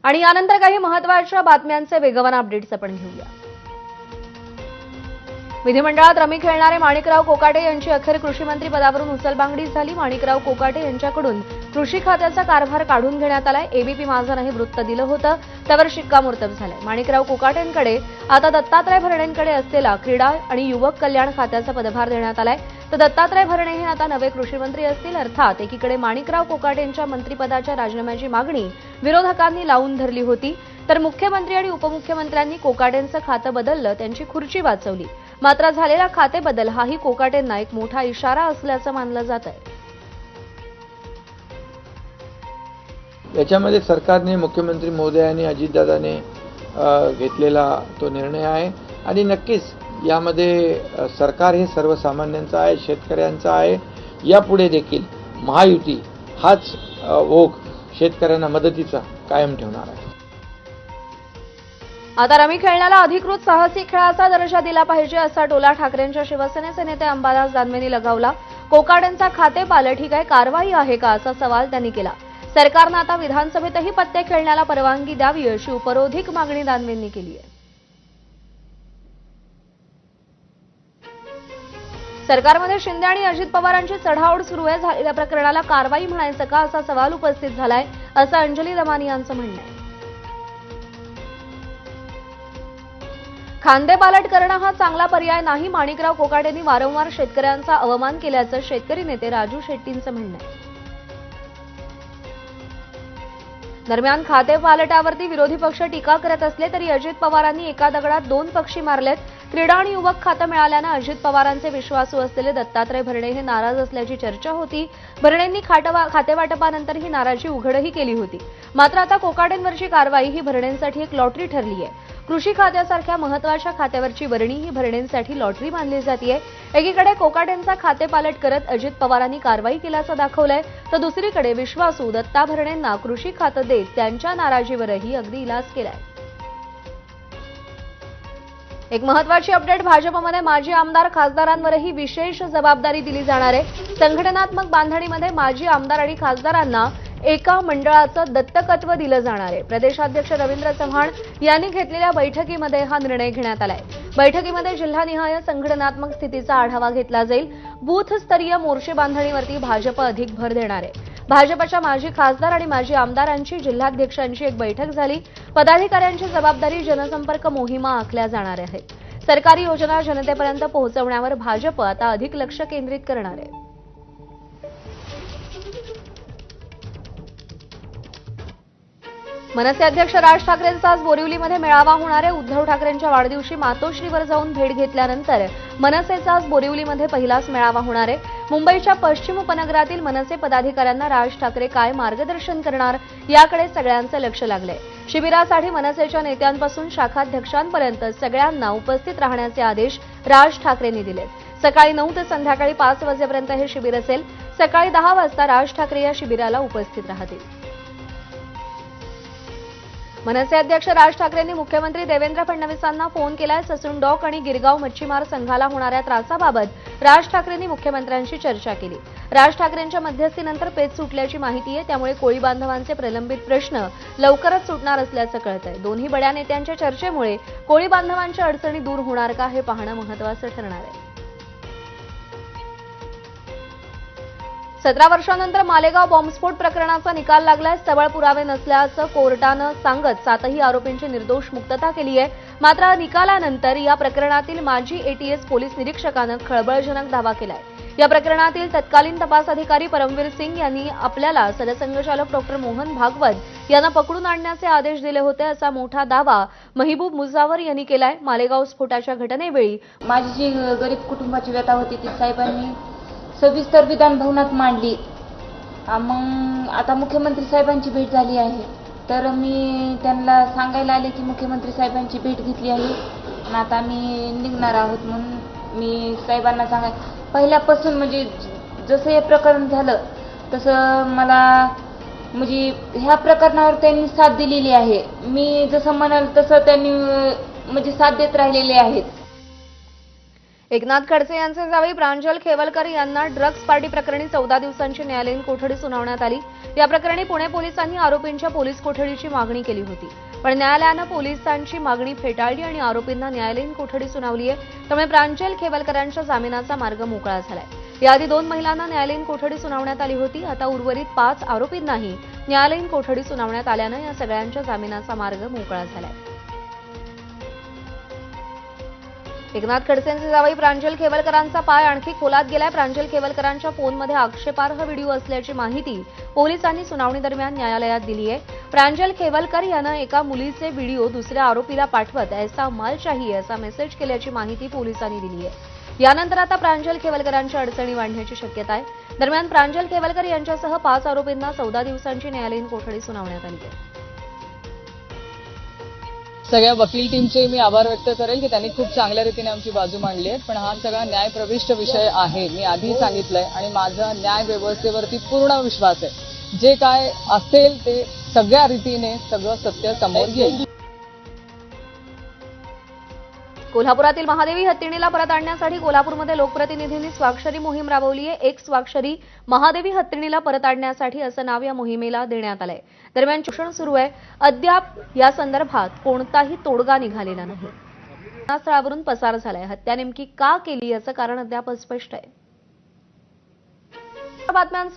आणि यानंतर काही महत्त्वाच्या बातम्यांचे वेगवान अपडेट्स आपण घेऊया। विधिमंडळात रमी खेळणारे माणिकराव कोकाटे यांची अखेर कृषी मंत्री पदावरून उचलबांगडी झाली। माणिकराव कोकाटे यांच्याकडून कृषी खात्याचा कारभार काढून घेण्यात आलाय। एबीपी माझाने हे वृत्त दिलं होतं, त्यावर शिक्कामोर्तब झालंय। माणिकराव कोकाटेंकडे आता दत्तात्रय भरणेंकडे असलेला क्रीडा आणि युवक कल्याण खात्याचा पदभार देण्यात आलाय। तर दत्तात्रय भरणे हे आता नवे कृषी मंत्री असतील। अर्थात एकीकडे माणिकराव कोकाटेंच्या मंत्रिपदाच्या राजीनाम्याची मागणी विरोधकांनी लावून धरली होती, तर मुख्यमंत्री आणि उपमुख्यमंत्र्यांनी कोकाटेंचं खातं बदललं, त्यांची खुर्ची वाचवली। मात्र झालेला खाते बदल हाही कोकाटेंना एक मोठा इशारा असल्याचं मानलं जात आहे। याच्यामध्ये सरकारने, मुख्यमंत्री महोदयांनी, अजितदादांनी घेतलेला तो निर्णय आहे आणि नक्कीच यामध्ये सरकार हे सर्वसामान्यांचं आहे, शेतकऱ्यांचं आहे। यापुढे देखील महायुती हाच ओघ शेतकऱ्यांना मदतीचा कायम ठेवणार आहे। आता रमी खेळण्याला अधिकृत साहसी खेळाचा दर्जा दिला पाहिजे असा टोला ठाकरेंच्या शिवसेनेचे नेते अंबादास दानवेंनी लगावला। कोकाटेंचा खातेपालट ही काय कारवाई आहे का असा सवाल त्यांनी केला। सरकारनं आता विधानसभेतही पत्ते खेळण्याला परवानगी द्यावी अशी उपरोधिक मागणी दानवेंनी केली आहे। सरकारमध्ये शिंदे आणि अजित पवारांची चढाओढ सुरू आहे, झालेल्या प्रकरणाला कारवाई म्हणायचं का असा सवाल उपस्थित झालाय, असं अंजली दमानी यांचं म्हणणं आहे। खांदेपालट करणं हा चांगला पर्याय नाही, माणिकराव कोकाटेंनी वारंवार शेतकऱ्यांचा अवमान केल्याचं शेतकरी नेते राजू शेट्टींचं म्हणणं आहे। दरम्यान खातेपालटावरती विरोधी पक्ष टीका करत असले तरी अजित पवारांनी एका दगडात दोन पक्षी मारलेत। क्रीडा आणि युवक खातं मिळाल्यानं अजित पवारांचे विश्वासू असलेले दत्तात्रय भरणे हे नाराज असल्याची चर्चा होती। भरणेंनी खातेवाटपानंतर ही नाराजी उघडही केली होती। मात्र आता कोकाटेंवरची कारवाई ही भरणेंसाठी एक लॉटरी ठरली आहे। कृषी खात्यासारख्या महत्त्वाच्या खात्यावरची वर्णी ही भरणेंसाठी लॉटरी मानली जाते। एकीकडे कोकाटेंचा खातेपालट करत अजित पवारांनी कारवाई केल्याचं दाखवलंय, तर दुसरीकडे विश्वासू दत्ता भरणेंना कृषी खातं देत त्यांच्या नाराजीवरही अगदी इलाज केलाय। एक महत्त्वाची अपडेट, भाजपमध्ये माजी आमदार खासदारांवरही विशेष जबाबदारी दिली जाणार आहे। संघटनात्मक बांधणीमध्ये माजी आमदार आणि खासदारांना एका मंडळाचं दत्तकत्व दिलं जाणार आहे। प्रदेशाध्यक्ष रवींद्र चव्हाण यांनी घेतलेल्या बैठकीमध्ये हा निर्णय घेण्यात आलाय। बैठकीमध्ये जिल्हानिहाय संघटनात्मक स्थितीचा आढावा घेतला जाईल। बूथस्तरीय मोर्चे बांधणीवरती भाजप अधिक भर देणार आहे। भाजपच्या माजी खासदार आणि माजी आमदारांची जिल्हाध्यक्षांची एक बैठक झाली। पदाधिकाऱ्यांची जबाबदारी जनसंपर्क मोहिमा आखल्या जाणार आहेत। सरकारी योजना जनतेपर्यंत पोहोचवण्यावर भाजप आता अधिक लक्ष केंद्रित करणार आहे। मनसे अध्यक्ष राज ठाकरेंचा आज बोरिवलीमध्ये मेळावा होणार आहे। उद्धव ठाकरेंच्या वाढदिवशी मातोश्रीवर जाऊन भेट घेतल्यानंतर मनसेचा आज बोरिवलीमध्ये पहिलाच मेळावा होणार आहे। मुंबईच्या पश्चिम उपनगरातील मनसे पदाधिकाऱ्यांना राज ठाकरे काय मार्गदर्शन करणार याकडे सगळ्यांचं लक्ष लागलंय। शिबिरासाठी मनसेच्या नेत्यांपासून शाखाध्यक्षांपर्यंत सगळ्यांना उपस्थित राहण्याचे आदेश राज ठाकरेंनी दिलेत। सकाळी 9 ते संध्याकाळी 5 वाजेपर्यंत हे शिबिर असेल। सकाळी 10 वाजता राज ठाकरे या शिबिराला उपस्थित राहतील। मनसे अध्यक्ष राज ठाकरेंनी मुख्यमंत्री देवेंद्र फडणवीसांना फोन केलाय। ससून डॉक आणि गिरगाव मच्छीमार संघाला होणाऱ्या त्रासाबाबत राज ठाकरेंनी मुख्यमंत्र्यांशी चर्चा केली। राज ठाकरेंच्या मध्यस्थीनंतर पेच सुटल्याची माहिती आहे, त्यामुळे कोळी बांधवांचे प्रलंबित प्रश्न लवकरच सुटणार असल्याचं कळतंय। दोन्ही बड्या नेत्यांच्या चर्चेमुळे कोळी बांधवांच्या अडचणी दूर होणार का हे पाहणं महत्त्वाचं ठरणार आहे। 17 वर्षांनंतर मालेगाव बॉम्बस्फोट प्रकरणाचा निकाल लागलाय। सबळ पुरावे नसल्याचं कोर्टानं सांगत 7ही आरोपींची निर्दोष मुक्तता केली आहे। मात्र निकालानंतर या प्रकरणातील माजी एटीएस पोलीस निरीक्षकानं खळबळजनक दावा केलाय। या प्रकरणातील तत्कालीन तपास अधिकारी परमवीर सिंग यांनी आपल्याला सरसंघचालक डॉक्टर मोहन भागवत यांना पकडून आणण्याचे आदेश दिले होते, असा मोठा दावा महबूब मुजावर यांनी केलाय। मालेगाव स्फोटाच्या घटनेवेळी माझी जी गरीब कुटुंबाची व्यथा होती ती साहेबांनी सविस्तर विधान भवनात मांडली। मग आता मुख्यमंत्री साहेबांची भेट झाली आहे, तर मी त्यांना सांगायला आले की मुख्यमंत्री साहेबांची भेट घेतली आहे आणि आता आम्ही निघणार आहोत। म्हणून मी साहेबांना पहिल्यापासून म्हणजे जसं हे प्रकरण झालं तसं मला म्हणजे ह्या प्रकरणावर त्यांनी साथ दिलेली आहे। मी जसं म्हणाल तसं त्यांनी म्हणजे साथ देत राहिलेले आहेत। एकनाथ खडसे यांचे जावई प्रांजल खेवलकर यांना ड्रग्ज पार्टी प्रकरणी 14 दिवसांची न्यायालयीन कोठडी सुनावण्यात आली. या प्रकरणी पुणे पोलिसांनी आरोपींच्या पोलीस कोठडीची मागणी केली होती, पण न्यायालयानं पोलिसांची मागणी फेटाळली आणि आरोपींना न्यायालयीन कोठडी सुनावली आहे. त्यामुळे प्रांजल खेवलकरांच्या जामिनाचा मार्ग मोकळा झालाय. याआधी 2 महिलांना न्यायालयीन कोठडी सुनावण्यात आली होती. आता उर्वरित 5 आरोपींनाही न्यायालयीन कोठडी सुनावण्यात आल्यानं या सगळ्यांच्या जामिनाचा मार्ग मोकळा झालाय. एकनाथ खडसेंचे जावई प्रांजल खेवलकरांचा पाय आणखी खोलात गेलाय. प्रांजल खेवलकरांच्या फोनमध्ये आक्षेपार्ह व्हिडिओ असल्याची माहिती पोलिसांनी सुनावणी दरम्यान न्यायालयात दिली आहे. प्रांजल खेवलकर यानं एका मुलीचे व्हिडिओ दुसऱ्या आरोपीला पाठवत ऐसा माल चाहिए असा मेसेज केल्याची माहिती पोलिसांनी दिली आहे. यानंतर आता प्रांजल खेवलकरांच्या अडचणी वाढण्याची शक्यता आहे. दरम्यान प्रांजल खेवलकर यांच्यासह 5 आरोपींना 14 दिवसांची न्यायालयीन कोठडी सुनावण्यात आली आहे. सगळ्या वकील टीमचे मी आभार व्यक्त करेल की त्यांनी खूप चांगल्या रीतीने आमची बाजू मांडली आहे. पण हा सगळा न्यायप्रविष्ट विषय आहे, मी आधी सांगितलंय, आणि माझा न्याय व्यवस्थेवरती पूर्ण विश्वास आहे. जे काय असेल ते सगळ्या रीतीने सगळं सत्य समोर येईल. कोल्हापुरातील महादेवी हत्तीणीला परत आणण्यासाठी कोल्हापूरमध्ये लोकप्रतिनिधींनी स्वाक्षरी मोहीम राबवली आहे. एक स्वाक्षरी महादेवी हत्तीणीला परत आणण्यासाठी असं नाव या मोहिमेला देण्यात आलंय. दरम्यान शोषण सुरू आहे. अद्याप या संदर्भात कोणताही तोडगा निघालेला नाही. घटनास्थळावरून पसार झालाय. हत्या नेमकी का केली याचं कारण अद्याप अस्पष्ट आहे. बातम्यांचा